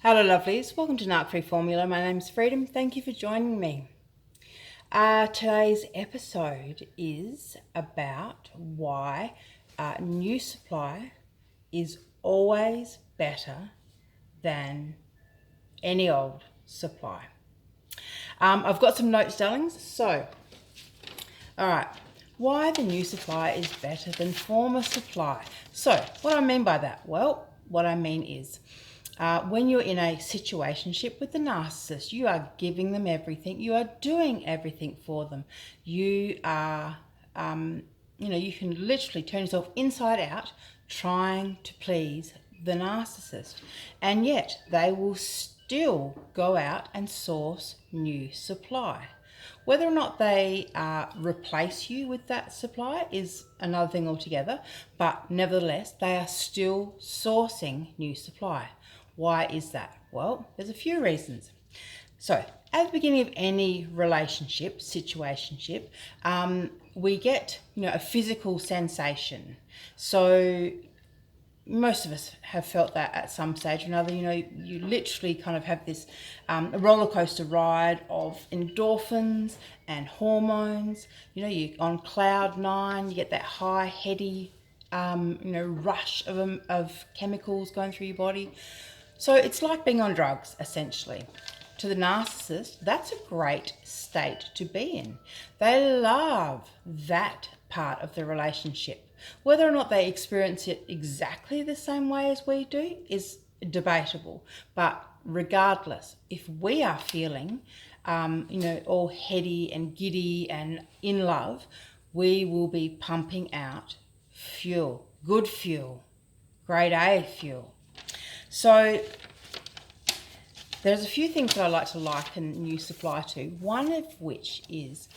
Hello lovelies, welcome to Narc Free Formula. My name's Freedom. Thank you for joining me. Today's episode is about why new supply is always better than any old supply. I've got some notes, darlings. So, alright, why the new supply is better than former supply. So, what do I mean by that? Well, what I mean is, when you're in a situationship with the narcissist, you are giving them everything. You are doing everything for them. You are, you can literally turn yourself inside out trying to please the narcissist. And yet they will still go out and source new supply. Whether or not they replace you with that supply is another thing altogether, but nevertheless, they are still sourcing new supply. Why is that? Well, there's a few reasons. So, at the beginning of any relationship, situationship, we get, a physical sensation. So, most of us have felt that at some stage or another. You literally kind of have this roller coaster ride of endorphins and hormones. You're on cloud nine. You get that high, heady, rush of chemicals going through your body. So it's like being on drugs, essentially. To the narcissist, that's a great state to be in. They love that part of the relationship. Whether or not they experience it exactly the same way as we do is debatable. But regardless, if we are feeling, all heady and giddy and in love, we will be pumping out fuel, good fuel, grade A fuel. So there's a few things that I like to liken new supply to, one of which is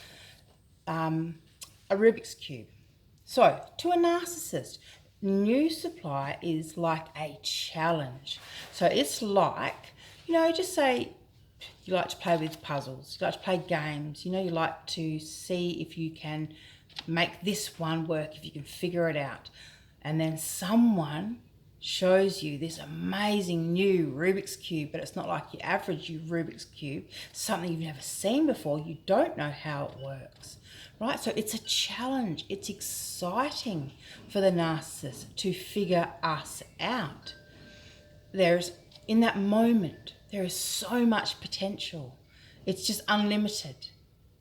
a Rubik's Cube. So to a narcissist, new supply is like a challenge. So it's like, just say you like to play with puzzles, you like to play games, you like to see if you can make this one work, if you can figure it out. And then someone shows you this amazing new Rubik's Cube, but it's not like your average Rubik's Cube, something you've never seen before. You don't know how it works, right? So it's a challenge. It's exciting for the narcissist to figure us out. In that moment, there is so much potential. It's just unlimited.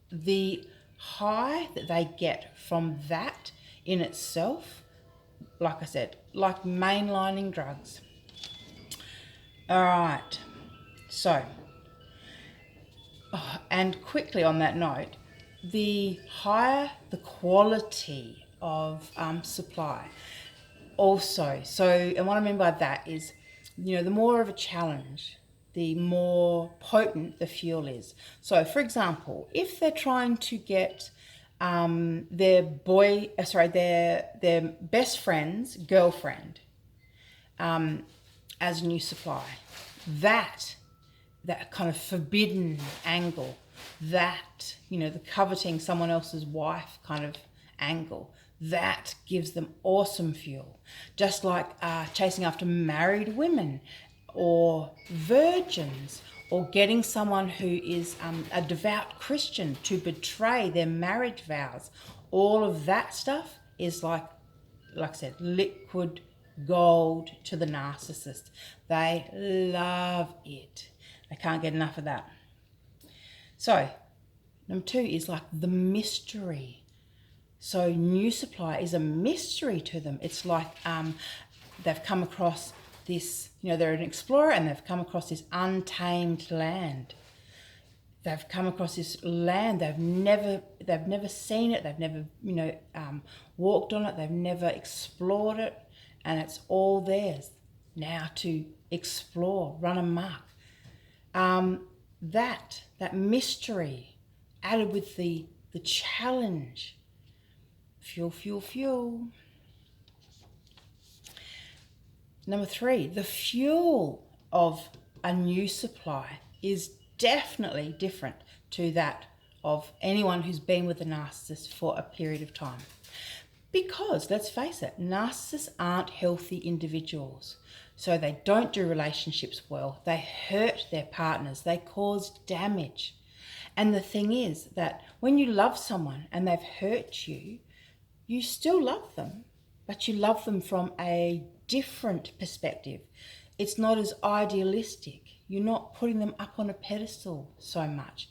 The high that they get from that in itself, like I said, like mainlining drugs. All right. So, and quickly on that note, the higher the quality of supply also. So, and what I mean by that is, the more of a challenge, the more potent the fuel is. So, for example, if they're trying to get their best friend's girlfriend as a new supply, that kind of forbidden angle, that the coveting someone else's wife kind of angle, that gives them awesome fuel. Just like chasing after married women or virgins, or getting someone who is a devout Christian to betray their marriage vows. All of that stuff is like I said, liquid gold to the narcissist. They love it. They can't get enough of that. So, number 2 is like the mystery. So new supply is a mystery to them. It's like they've come across this, they're an explorer and they've come across this untamed land. They've come across this land, they've never seen it, they've never, walked on it, they've never explored it, and it's all theirs now to explore, run amok. That mystery added with the challenge, fuel. Number 3, the fuel of a new supply is definitely different to that of anyone who's been with a narcissist for a period of time. Because, let's face it, narcissists aren't healthy individuals. So they don't do relationships well. They hurt their partners. They cause damage. And the thing is that when you love someone and they've hurt you, you still love them, but you love them from a different perspective. It's not as idealistic. You're not putting them up on a pedestal so much.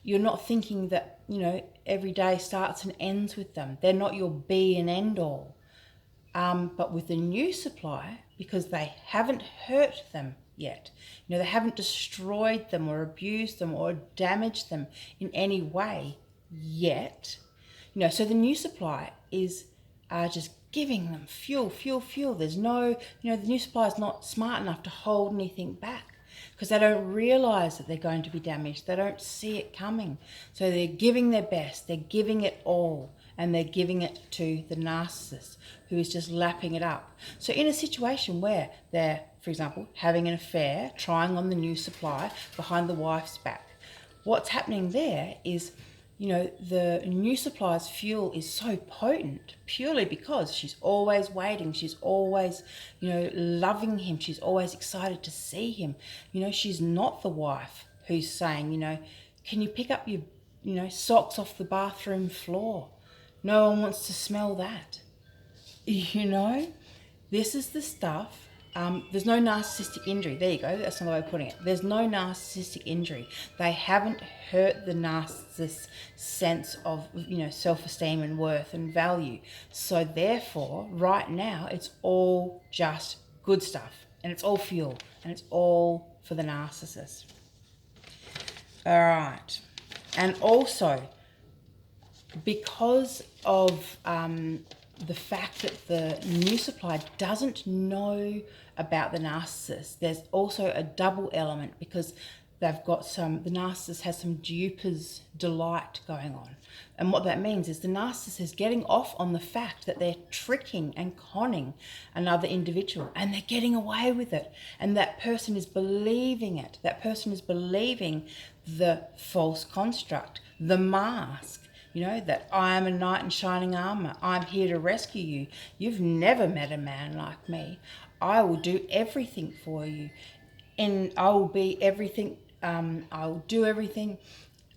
You're not thinking that, every day starts and ends with them. They're not your be and end all. But with the new supply, because they haven't hurt them yet, they haven't destroyed them or abused them or damaged them in any way yet, so the new supply is just giving them fuel. There's no, the new supply is not smart enough to hold anything back because they don't realize that they're going to be damaged. They don't see it coming. So they're giving their best. They're giving it all. And they're giving it to the narcissist, who is just lapping it up. So in a situation where they're, for example, having an affair, trying on the new supply behind the wife's back, what's happening there is, the new supply's fuel is so potent purely because she's always waiting. She's always, loving him. She's always excited to see him. She's not the wife who's saying, can you pick up your, socks off the bathroom floor? No one wants to smell that. This is the stuff. There's no narcissistic injury. There you go. That's another way of putting it. There's no narcissistic injury. They haven't hurt the narcissist's sense of, self-esteem and worth and value. So therefore, right now, it's all just good stuff. And it's all fuel. And it's all for the narcissist. All right. And also, because of the fact that the new supply doesn't know about the narcissist, there's also a double element because they've got the narcissist has some duper's delight going on. And what that means is the narcissist is getting off on the fact that they're tricking and conning another individual and they're getting away with it. And that person is believing it. That person is believing the false construct, the mask. That I am a knight in shining armor. I'm here to rescue you. You've never met a man like me. I will do everything for you. And I will be everything. I will do everything.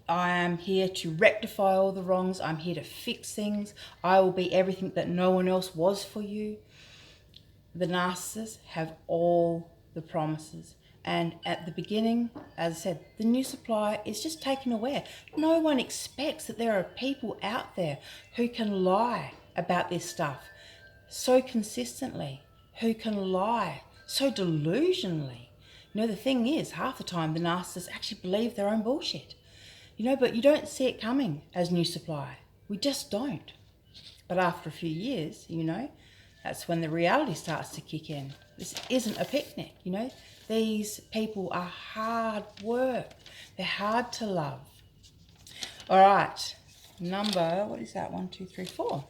I am here to rectify all the wrongs. I'm here to fix things. I will be everything that no one else was for you. The narcissists have all the promises. And at the beginning, as I said, the new supply is just taken aware. No one expects that there are people out there who can lie about this stuff so consistently, who can lie so delusionally. The thing is, half the time the narcissists actually believe their own bullshit. But you don't see it coming as new supply. We just don't. But after a few years, that's when the reality starts to kick in. This isn't a picnic, These people are hard work. They're hard to love. All right, what is that? 1, 2, 3, 4. All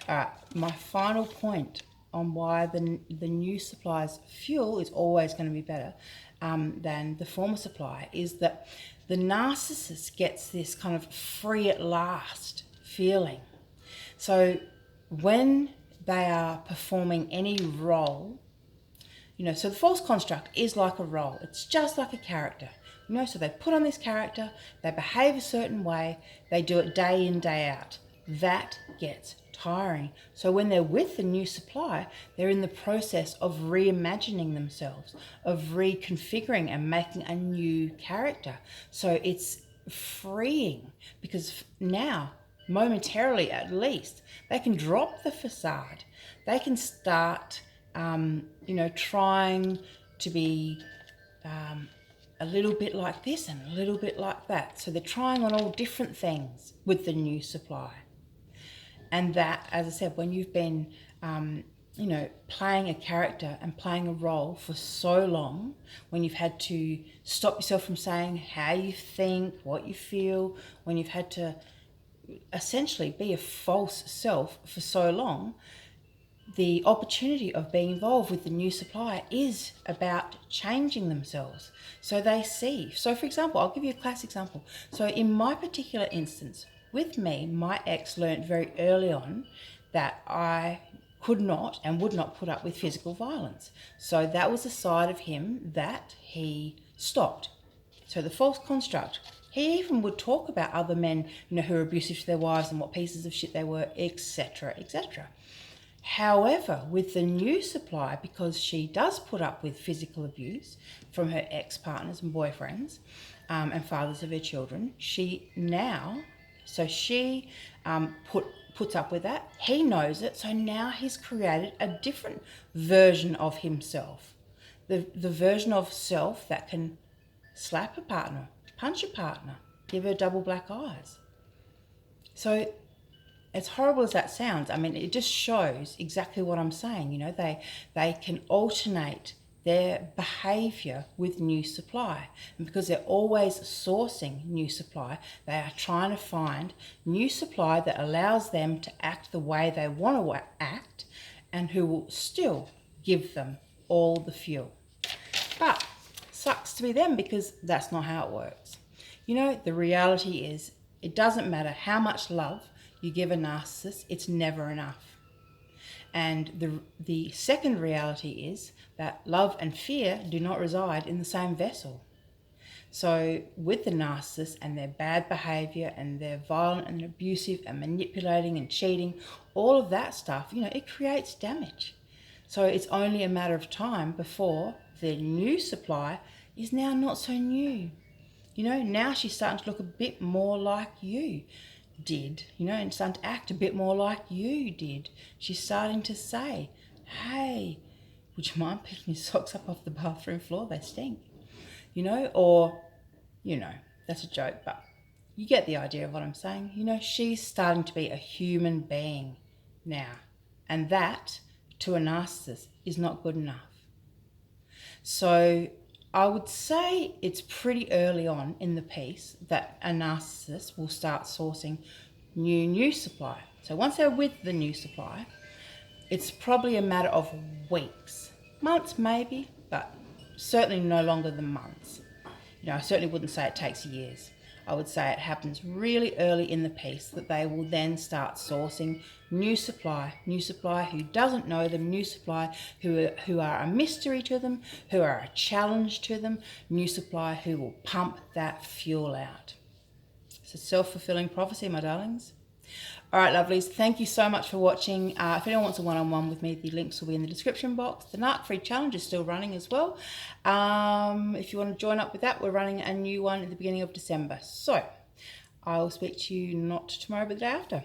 right, my final point on why the new supply's fuel is always going to be better than the former supply is that the narcissist gets this kind of free at last feeling. So when they are performing any role, so the false construct is like a role. It's just like a character. So they put on this character, they behave a certain way, they do it day in, day out. That gets tiring. So when they're with the new supply, they're in the process of reimagining themselves, of reconfiguring and making a new character. So it's freeing because now, momentarily at least, they can drop the facade. They can start trying to be a little bit like this and a little bit like that. So they're trying on all different things with the new supply. And that, as I said, when you've been, playing a character and playing a role for so long, when you've had to stop yourself from saying how you think, what you feel, when you've had to essentially be a false self for so long, the opportunity of being involved with the new supply is about changing themselves. So they see. So for example, I'll give you a classic example. So in my particular instance, with me, my ex learned very early on that I could not and would not put up with physical violence. So that was a side of him that he stopped. So the false construct. He even would talk about other men, who were abusive to their wives and what pieces of shit they were, etc., etc. However, with the new supply, because she does put up with physical abuse from her ex-partners and boyfriends and fathers of her children, she puts up with that. He knows it, so now he's created a different version of himself. The version of self that can slap a partner, punch a partner, give her double black eyes. So as horrible as that sounds, I mean, it just shows exactly what I'm saying. They can alternate their behaviour with new supply. And because they're always sourcing new supply, they are trying to find new supply that allows them to act the way they want to act and who will still give them all the fuel. But sucks to be them, because that's not how it works. The reality is, it doesn't matter how much love you give a narcissist, it's never enough. And the second reality is that love and fear do not reside in the same vessel. So with the narcissist and their bad behaviour and their violent and abusive and manipulating and cheating, all of that stuff, it creates damage. So it's only a matter of time before the new supply is now not so new. Now she's starting to look a bit more like you did, and starting to act a bit more like you did. She's starting to say, hey, would you mind picking your socks up off the bathroom floor? They stink. That's a joke, but you get the idea of what I'm saying. She's starting to be a human being now. And that, to a narcissist, is not good enough. So I would say it's pretty early on in the piece that a narcissist will start sourcing new supply. So once they're with the new supply, it's probably a matter of weeks, months maybe, but certainly no longer than months. I certainly wouldn't say it takes years. I would say it happens really early in the piece that they will then start sourcing new supply who doesn't know them, new supply who are a mystery to them, who are a challenge to them, new supply who will pump that fuel out. It's a self-fulfilling prophecy, my darlings. All right, lovelies, thank you so much for watching. If anyone wants a one-on-one with me, the links will be in the description box. The Narc Free Challenge is still running as well. If you want to join up with that, we're running a new one at the beginning of December. So I will speak to you not tomorrow, but the day after.